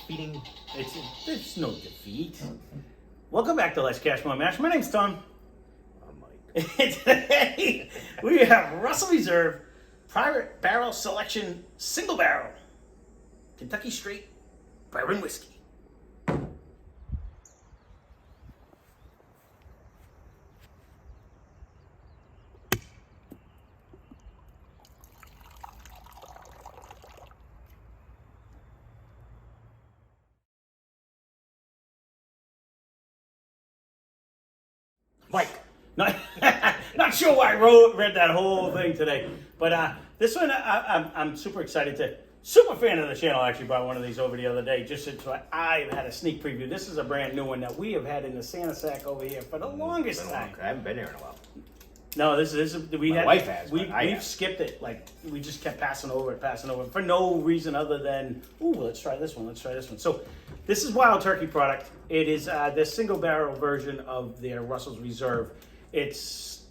defeating. It's no defeat. Welcome back to Let's Cash More Mash. My name's Tom. I'm Mike. Today we have Russell Reserve Private Barrel Selection Single Barrel Kentucky Straight Bourbon Whiskey. Mike. Not sure why I read that whole thing today, but this one I'm super excited to. Super fan of the channel. Actually bought one of these over the other day just so I've had a sneak preview. This is a brand new one that we have had in the Santa Sack over here for the longest time. I haven't been there in a while. No, this is My wife has. We've skipped it. Like we just kept passing over it for no reason other than let's try this one. So this is Wild Turkey product. It is the single barrel version of their Russels Reserve. It's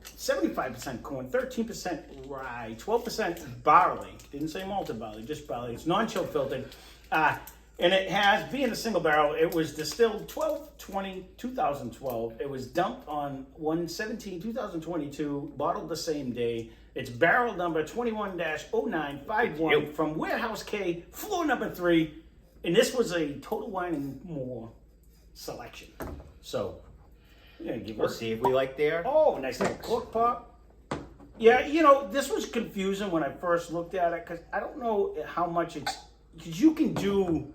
75% corn, 13% rye, 12% barley. Didn't say malted barley, just barley. It's non-chill filtered. And it has, being a single barrel, it was distilled 12/20/2012. It was dumped on 1/17/2022, bottled the same day. It's barrel number 21-0951 from Warehouse K, floor number 3. And this was a Total Wine and More selection. So, We'll see if we like their. Oh, nice little cork pop. Yeah, this was confusing when I first looked at it because I don't know how much it's. Because you can do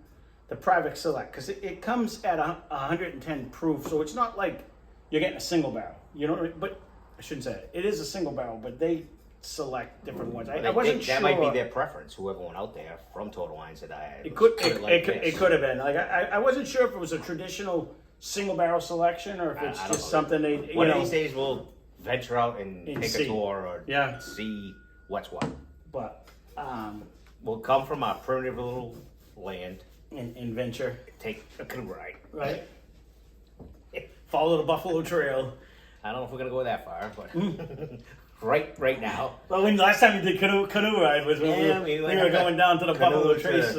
the private select because it comes at 110 proof, so it's not like you're getting a single barrel. But I shouldn't say it. It is a single barrel, but they select different ones. I wasn't sure. That might be their preference. Whoever went out there from Total Wine said it could have been. Like I wasn't sure if it was a traditional single barrel selection or if it's just something they. One of these days we'll venture out and take a tour or see what's what. But we'll come from our primitive little land and venture. Take a canoe ride. Right. Follow the Buffalo Trail. I don't know if we're gonna go that far, but right now. Well, when last time you did canoe ride was when we were going down to the Buffalo Trace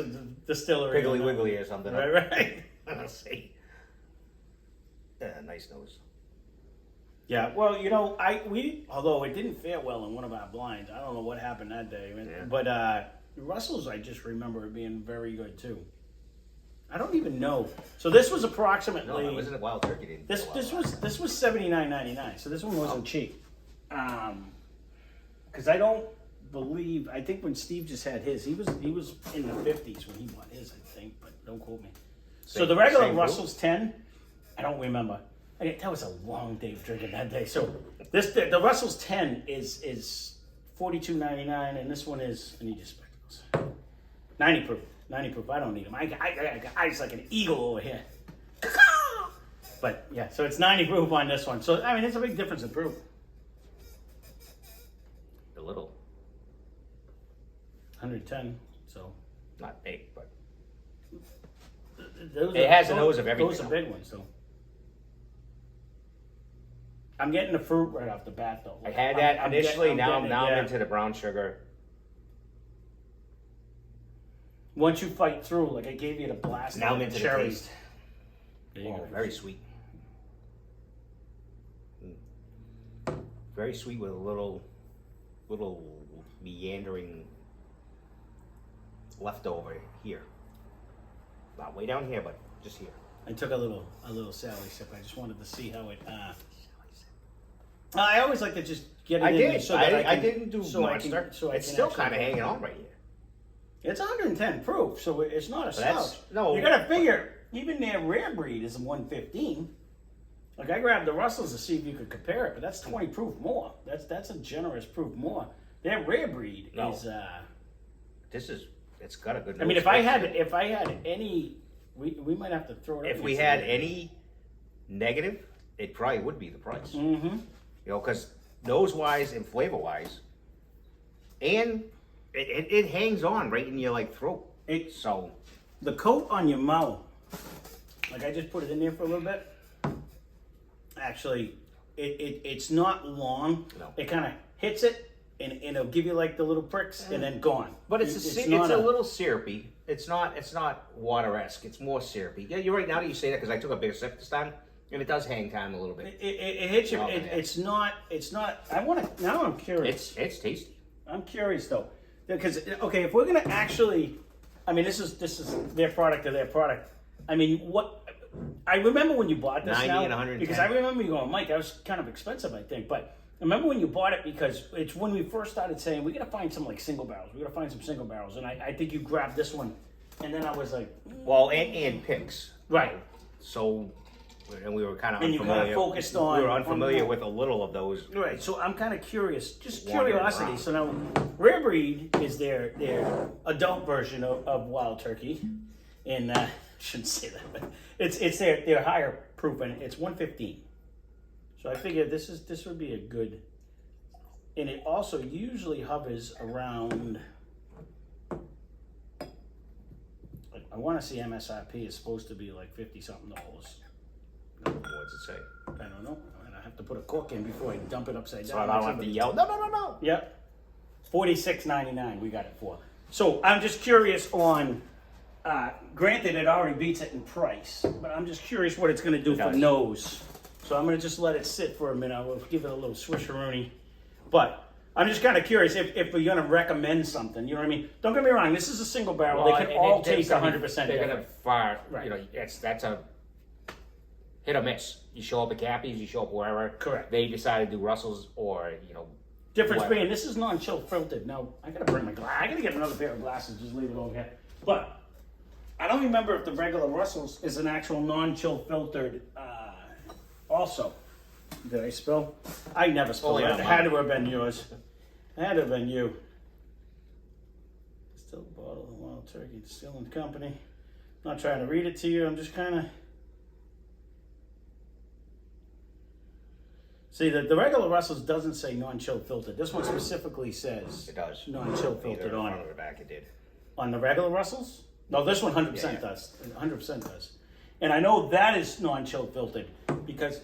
distillery. Piggly Wiggly or something. Right. Let's see. Nice nose. Yeah, well, although it didn't fare well in one of our blinds. I don't know what happened that day, but Russell's, I just remember it being very good too. I don't even know. So this was approximately. No, wasn't it Wild Turkey? This was $79.99. So this one wasn't cheap. Because I don't believe. I think when Steve just had his, he was in the 50s when he bought his. I think, but don't quote me. So the regular Russell's 10. I don't remember. That was a long day of drinking that day. So the Russell's 10 is $42.99, and this one is. I need your spectacles. 90 proof. 90 proof. I don't need them. I got eyes like an eagle over here. But yeah, so it's 90 proof on this one. So I mean, it's a big difference in proof. A little. 110. So not big, but it has a nose of everything. Those are big ones, though. I'm getting the fruit right off the bat, though. I had that initially. Now I'm into the brown sugar. Once you fight through, like I gave you the blast. Now I'm into cherries. The taste. Oh, very sweet. Very sweet with a little meandering leftover here. Not way down here, but just here. I took a little Sally sip. I just wanted to see how it. I always like to just get it in. So I didn't do monster. It's still kind of hanging on right here. It's 110 proof, so it's not a slouch. No, you gotta figure even their rare breed is 115. Like I grabbed the Russells to see if you could compare it, but that's 20 proof more. That's a generous proof more. Their rare breed is. It's got a good. I mean, if I had any, we might have to throw it. If we had any negative, it probably would be the price. Mm-hmm. Because nose wise and flavor wise, and it hangs on right in your throat. So the coat on your mouth, like I just put it in there for a little bit. Actually, it's not long. No. It kind of hits it, and it'll give you like the little pricks, and then gone. But it's a little syrupy. It's not water-esque. It's more syrupy. Yeah, you're right. Now that you say that, because I took a bigger sip this time, and it does hang time a little bit. It hits you. It's not. I want to. Now I'm curious. It's tasty. I'm curious though, because okay, if we're gonna actually, I mean, this is their product or their product. I mean, what? I remember when you bought this 90 now, and 110. because I remember you going, Mike, that was kind of expensive, I think. But I remember when you bought it, because it's when we first started saying we gotta find some like single barrels. We gotta find some single barrels, and I think you grabbed this one, and then I was like, well, and picks. right. So, and we were kind of And unfamiliar. you kind of focused on. We were unfamiliar with a little of those. Right, so I'm kind of curious, just Wandering curiosity. around. So now, Rare Breed is their adult version of Wild Turkey, and shouldn't say that, but it's their higher proof, and it's 115. So I figured this would be a good, and it also usually hovers around. Like, I want to see MSRP is supposed to be like $50-something. What's it say? I don't know. I have to put a cork in before I dump it upside So down. I don't have to yell. No. Yep. $46.99 we got it for. So I'm just curious on, granted it already beats it in price, but I'm just curious what it's going to do for does. nose. So I'm going to just let it sit for a minute. I'll give it a little swisheroonie. But I'm just kind of curious if we're going to recommend something. You know what I mean? Don't get me wrong. This is a single barrel. Well, they can all taste I mean, 100% They're gonna different. fire. Right. You know, that's a hit or miss. You show up at Cappy's, you show up wherever. Correct. They decide to do Russels or Difference whatever. being, this is non-chill filtered. Now, I gotta bring my glass. I gotta get another pair of glasses. Just leave it over here. But I don't remember if the regular Russels is an actual non-chill filtered. Also, did I spill? I never spilled. yeah, It had to have been yours. It had to have been you. Still bottle of Wild Turkey Distilling Company. Not trying to read it to you. I'm just kind of. See, the regular Russels doesn't say non-chill filtered. This one specifically says It does. non-chill Either filtered in on front it. or the back. It did. On the regular Russels? No, this one 100% Yeah. does. 100% does. And I know that is non-chill filtered because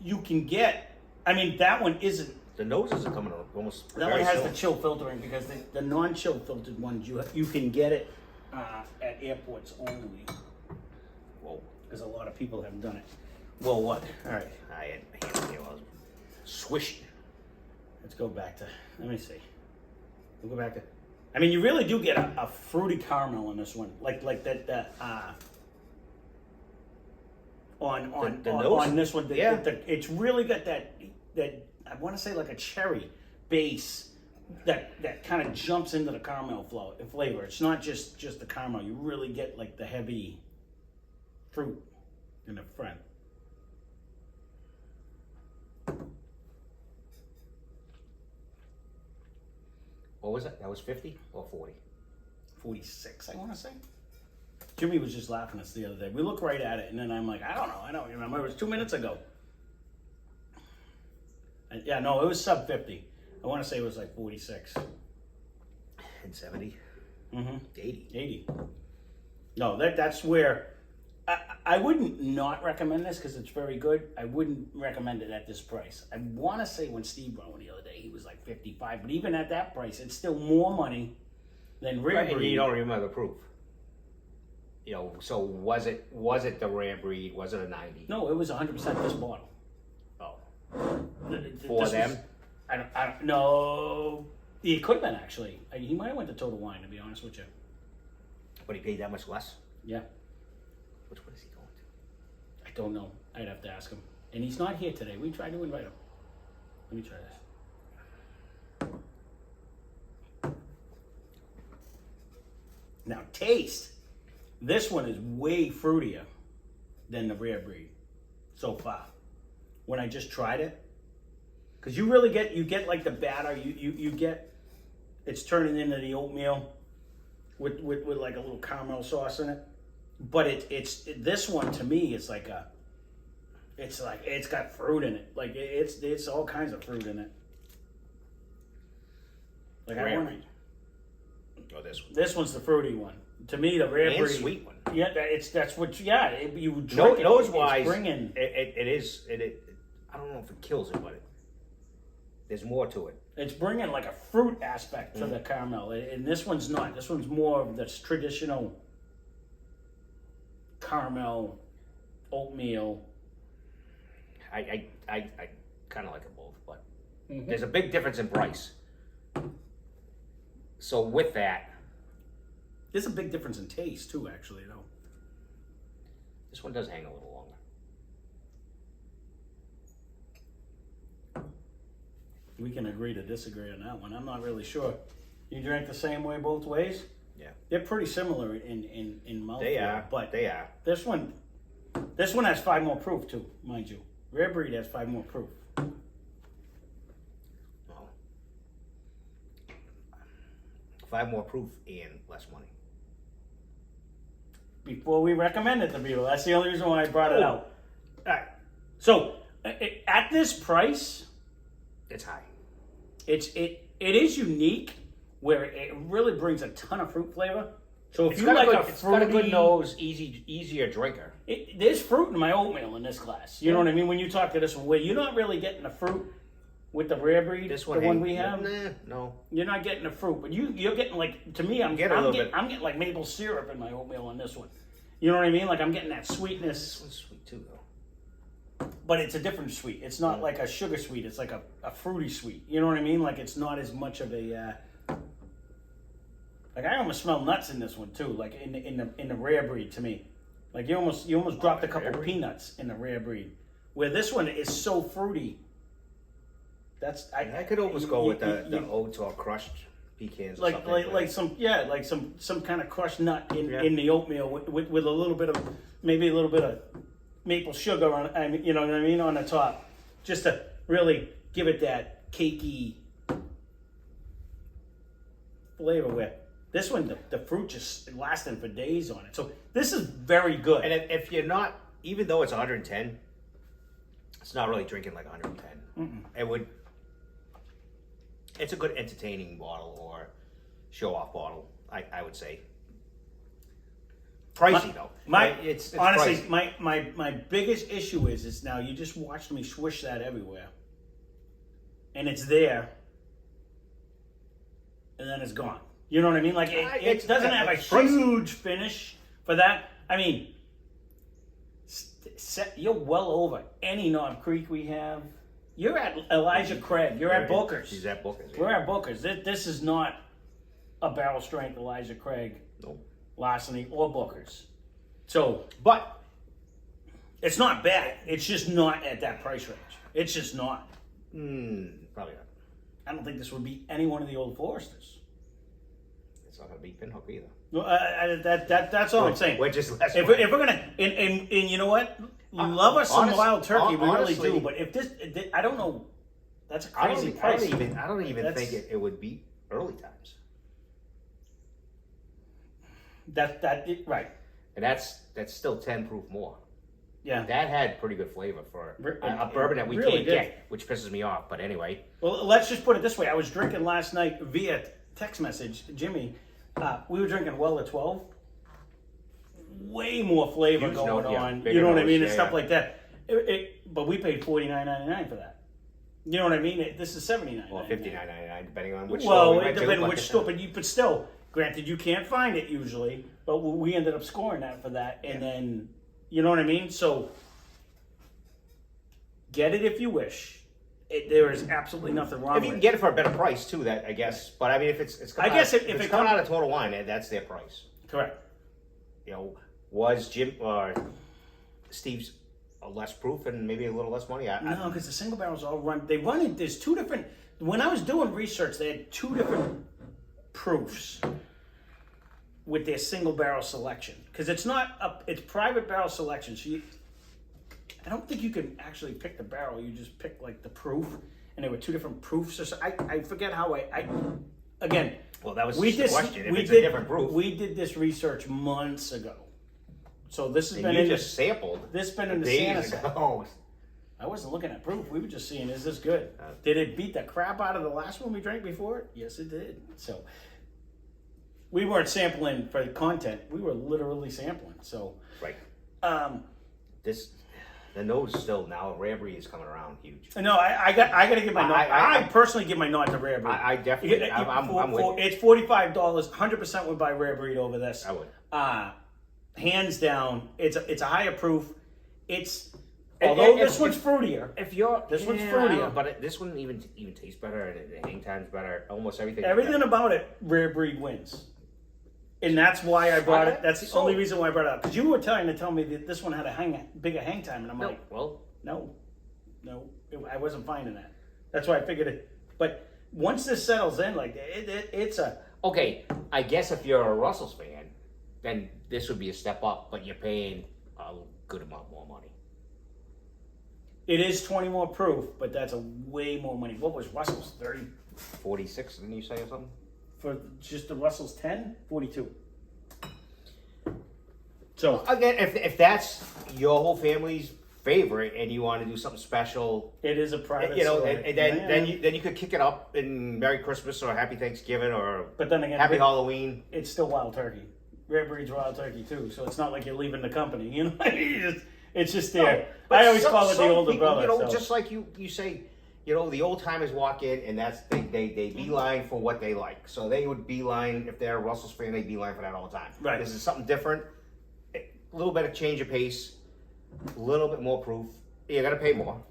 you can get, I mean, that one isn't. The noses are coming almost. That very one has similar. the chill filtering because the non-chill filtered ones, you can get it at airports only Whoa. because a lot of people have done it. Well, what? All right. I had my hands here. I was swishing. Let's go back to, let me see. We'll go back to, I mean, you really do get a fruity caramel in this one. Like that, on The nose? on this one. Yeah. It's really got that, I want to say like a cherry base that kind of jumps into the caramel flavor. It's not just the caramel. You really get like the heavy fruit in the front. What was it? That was 50 or 40? 46, I want to say. Jimmy was just laughing at us the other day. We looked right at it, and then I'm like, I don't know. I don't remember. It was 2 minutes ago. Yeah, no, it was sub 50. I want to say it was like 46. And 70. Mm-hmm. 80. 80. No, that's where I wouldn't not recommend this because it's very good. I wouldn't recommend it at this price. I want to say when Steve brought one the other day, he was like 55. But even at that price, it's still more money than Rare Right, and Breed. you don't remember the proof. So was it the Rare Breed? Was it a 90? No, it was 100% this bottle. Oh. For them? I don't know. It could have been actually. He might have went to Total Wine, to be honest with you. But he paid that much less? Yeah, Which one is he going to? I don't know. I'd have to ask him. And he's not here today. We tried to invite him. Let me try this. Now, taste. This one is way fruitier than the Rare Breed so far. When I just tried it, because you really get like the batter. You get it's turning into the oatmeal with like a little caramel sauce in it. But it's this one to me is like it's got fruit in it. Like it's all kinds of fruit in it. Like Rare I want Breed. Oh, this one. this one's the fruity one. To me, the Rare And Breed, sweet one. Yeah, that's what. Yeah, you would drink it. Nose It's wise, bringing. it is. I don't know if it kills it, but there's more to it. It's bringing like a fruit aspect to the caramel, and this one's not. This one's more of this traditional caramel, oatmeal. I kind of like them both, but there's a big difference in price. So with that, There's a big difference in taste too, actually, though. this one does hang a little longer. We can agree to disagree on that one. I'm not really sure. You drink the same way both ways? Yeah, They're pretty similar in mouthfeel. they are, but they are. this one has 5 more proof too, mind you. Rare breed has 5 more proof. Well, 5 more proof and less money. Before we recommend it to people, that's the only reason why I brought it out. All right. So at this price, It's high. it is unique, where it really brings a ton of fruit flavor. So if It's you got like it's got a good nose, easier drinker. There's fruit in my oatmeal in this glass. You know what I mean? When you talk to this one, where you're not really getting the fruit with the rare breed, This one, the one we have. Nah, no. You're not getting the fruit, but you're getting, like, to me, I'm Get a little bit. getting like maple syrup in my oatmeal on this one. You know what I mean? Like, I'm getting that This sweetness, one's sweet too, though. but it's a different sweet. It's not like a sugar sweet. It's like a fruity sweet. You know what I mean? Like, it's not as much of a like, I almost smell nuts in this one too. Like in the rare breed, to me, like you almost dropped a couple of peanuts in the rare breed. Where this one is so fruity. That's I could almost go with the oats or crushed pecans. Or some kind of crushed nut in the oatmeal with a little bit of, maybe a little bit of maple sugar on. I mean, you know what I mean, on the top, just to really give it that cakey flavor. Where this one, the fruit just lasting for days on it. So this is very good. And if you're not, even though it's 110, it's not really drinking like 110. It would. It's a good entertaining bottle or show-off bottle, I would say. Pricey though. It's honestly, pricey. my biggest issue is now you just watched me swish that everywhere, and it's there, and then it's gone. You know what I mean? Like it doesn't have a huge finish for that. I mean, you're well over any Knob Creek we have. You're at Elijah Craig. You're at Booker's. He's at Booker's. Yeah. We're at Booker's. This is not a barrel strength Elijah Craig, Nope. Larceny, or Booker's. So, But it's not bad. It's just not at that price range. It's just not. probably not. I don't think this would beat any one of the Old Foresters. It's not gonna beat Pinhook either. No, that's all I'm saying. We're just less. If we're gonna, and you know what? Love us some wild turkey, we really honestly, do. But if this, I don't know. That's a I crazy don't price. even think it would beat early times. Right. And that's still 10 proof more. Yeah. That had pretty good flavor for a bourbon that we really can't did. get, which pisses me off. But anyway, Well, let's just put it this way. I was drinking last night via text message, Jimmy. We were drinking well at 12. Way more flavor Huge going note, yeah. on. Bigger You know what I nose, mean? And yeah, stuff yeah. like that. But we paid $49.99 for that. You know what I mean? This is $79.99. or $59.99 depending on which Well, store we it went to. depends but- which store, but still, granted, you can't find it usually. But we ended up scoring that for that, and then you know what I mean. So get it if you wish. There is absolutely nothing wrong If with you can it. get it for a better price too, that I guess. But I mean, if it's coming I guess out, if it's it coming come- out of Total Wine, that's their price. Correct. You know, was Jim or Steve's less proof and maybe a little less money? No, because the single barrels all run. They run it. There's 2 different. When I was doing research, they had 2 different proofs with their single barrel selection, because it's private barrel selection. So I don't think you can actually pick the barrel. You just pick like the proof, and there were 2 different proofs. Or so. I forget how again. Well, that was We just the question. If it's did, a different proof, We did this research months ago. So this has and been you in just sampled. this been in the days Santa. ago. I wasn't looking at proof. We were just seeing, is this good? Did it beat the crap out of the last one we drank before it? Yes, it did. So we weren't sampling for content. We were literally sampling. So Right. This And those still now, Rare Breed is coming around huge. No, I got to give my nod. I personally give my nod to Rare Breed. I definitely, I'm with you. It's $45. 100% would buy Rare Breed over this. I would. Hands down, it's a higher proof. Although this one's fruitier. This one's fruitier, but this one even tastes better, and the hang time's better. Almost everything. Everything about it, Rare Breed wins. And that's why I brought it. That's the only reason why I brought it up. Because you were trying to tell me that this one had a bigger hang time, and I'm like, well, no, I wasn't finding that. That's why I figured it. But once this settles in, like it's a okay. I guess if you're a Russels fan, then this would be a step up, but you're paying a good amount more money. It is 20 more proof, but that's a way more money. What was Russell's 30? 46, didn't you say or something? For just the Russell's 10? 42. So again, if that's your whole family's favorite and you want to do something special, it is a private, and then you could kick it up in Merry Christmas or Happy Thanksgiving or but then again, Happy Halloween. It's still wild turkey. Rare Breed's wild turkey too, so it's not like you're leaving the company. You know, it's just there. No, I always call it the older people, brother. Just like you say, the old timers walk in and that's they beeline for what they like. So they would beeline if they're a Russell's fan, they beeline for that all the time. Right. This is something different. A little bit of change of pace, a little bit more proof. You got to pay more.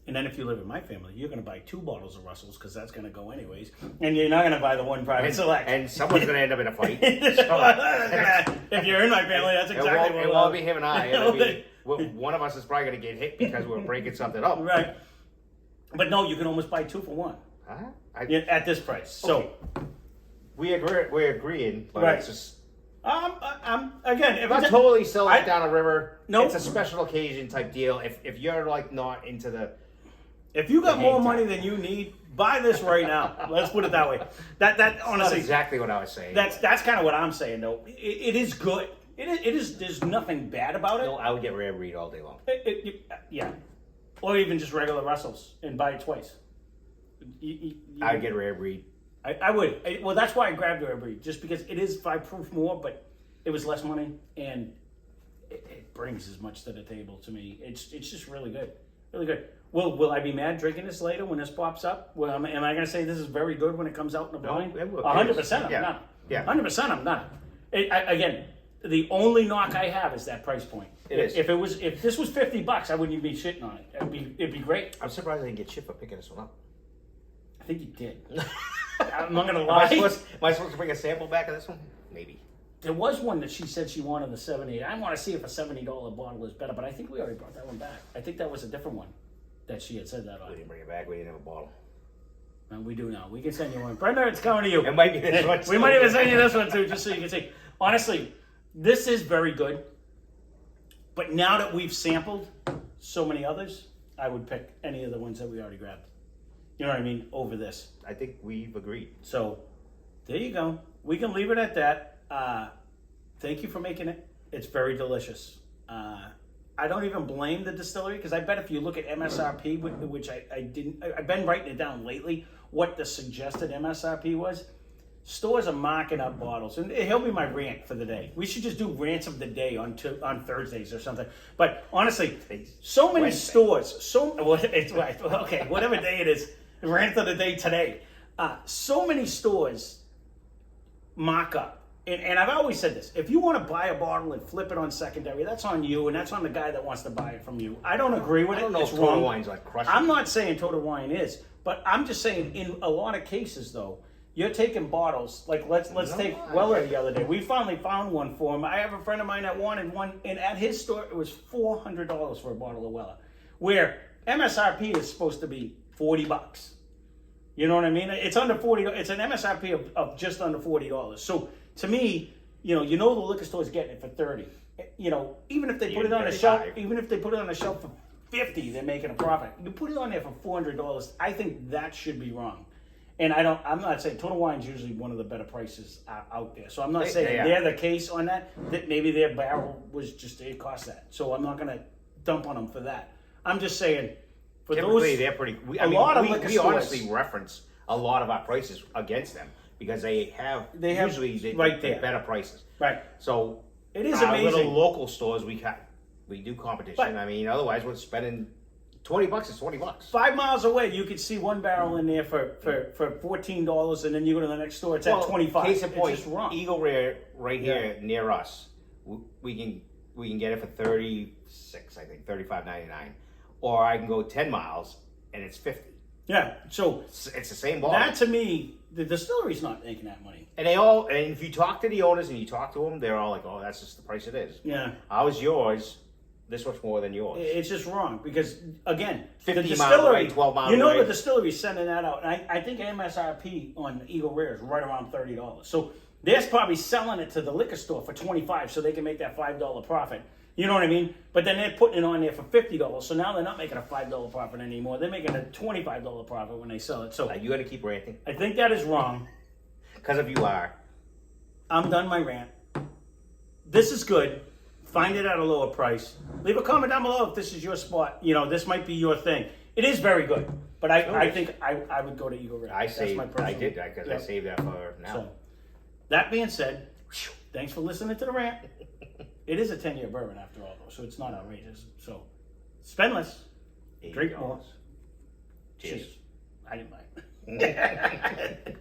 And then if you live in my family, you're going to buy 2 bottles of Russell's because that's going to go anyways. And you're not going to buy the one private select. And someone's going to end up in a fight. If you're in my family, that's exactly it won't be him and I. It'll be, one of us is probably going to get hit because we're breaking something up. Right. But no, you can almost buy 2 for 1. At this price. So we're agreeing, but right. It's just. I'm again. If I'm not totally selling it down a river. No, it's a special occasion type deal. If you're like not into the. If you got more money than you need, buy this right now. Let's put it that way. That honestly, that's exactly what I was saying. That's kind of what I'm saying though. It is good. It is. There's nothing bad about it. No, I would get Rare Breed all day long. Yeah, or even just regular Russells and buy it twice. I'd get Rare Breed. I would. Well, that's why I grabbed Rare Breed, just because it is 5 proof more, but it was less money and it brings as much to the table to me. It's just really good, really good. Will I be mad drinking this later when this pops up? Well, am I going to say this is very good when it comes out in the blind? 100%. I'm not. Yeah. 100%. I'm not. Again, the only knock I have is that price point. It is. If this was $50, I wouldn't even be shitting on it. It'd be great. I'm surprised I didn't get shit for picking this one up. I think you did. I'm not gonna lie. Am I supposed to bring a sample back of this one? Maybe. There was one that she said she wanted the 70. I want to see if a $70 bottle is better, but I think we already brought that one back. I think that was a different one that she had said that on. We didn't bring it back. We didn't have a bottle. And we do now. We can send you one. Brenda, it's coming to you. It might be this one. We might even send you this one too, just so you can see. Honestly, this is very good. But now that we've sampled so many others, I would pick any of the ones that we already grabbed. You know what I mean? Over this. I think we've agreed. So, there you go. We can leave it at that. Thank you for making it. It's very delicious. I don't even blame the distillery because I bet if you look at MSRP, which I didn't, I've been writing it down lately, what the suggested MSRP was. Stores are marking up bottles, and it'll be my rant for the day. We should just do rants of the day on Thursdays or something. But honestly, so many stores, okay, whatever day it is, rant of the day today. So many stores mock up. And I've always said this, if you want to buy a bottle and flip it on secondary, that's on you, and that's on the guy that wants to buy it from you. I don't agree with it. I don't know it's if wrong. Total Wine's like crushing. I'm not saying Total Wine is, but I'm just saying in a lot of cases, though, you're taking bottles, like let's take Weller the other day. We finally found one for him. I have a friend of mine that wanted one, and at his store, it was $400 for a bottle of Weller, where MSRP is supposed to be $40. You know what I mean? It's under $40. It's an MSRP of just under $40. So to me, the liquor store's getting it for $30. Even if they put it on the shelf, for $50, they're making a profit. You put it on there for $400. I think that should be wrong. And I'm not saying Total Wine's usually one of the better prices out there. So I'm not saying they're the case on that. That maybe their barrel was just it cost that. So I'm not gonna dump on them for that. I'm just saying for typically those they're pretty. We honestly reference a lot of our prices against them because they have usually better prices. Right. So it is our amazing. little local stores we got We do competition. But- I mean, otherwise we're spending $20 is $20. 5 miles away, you could see one barrel in there for $14, and then you go to the next store, it's at 25. Case in point, it's just wrong. Eagle Rare right here near us. We can get it for 36, I think, $35.99, or I can go 10 miles and it's 50. Yeah, so It's the same bottle. that to me, the distillery's not making that money. And if you talk to the owners and you talk to them, they're all like, "Oh, that's just the price it is." Yeah. Ours, yours, this much more than yours. It's just wrong because again, 50 the miles distillery, away, 12 miles you know, away. the distillery's sending that out, and I think MSRP on Eagle Rare is right around $30. So they're probably selling it to the liquor store for $25, so they can make that $5 profit. You know what I mean? But then they're putting it on there for $50, so now they're not making a $5 profit anymore. They're making a $25 profit when they sell it. So You got to keep ranting I think that is wrong. because of you are. I'm done my rant. This is good. Find it at a lower price. Leave a comment down below if this is your spot. You know, this might be your thing. It is very good, but I think I would go to Eagle Rare. I That's saved. my personal. I did because I Yep. saved that for now. So, that being said, thanks for listening to the rant. It is a 10-year bourbon after all, though, so it's not outrageous. So, spend less, drink more. Cheers. I didn't buy it.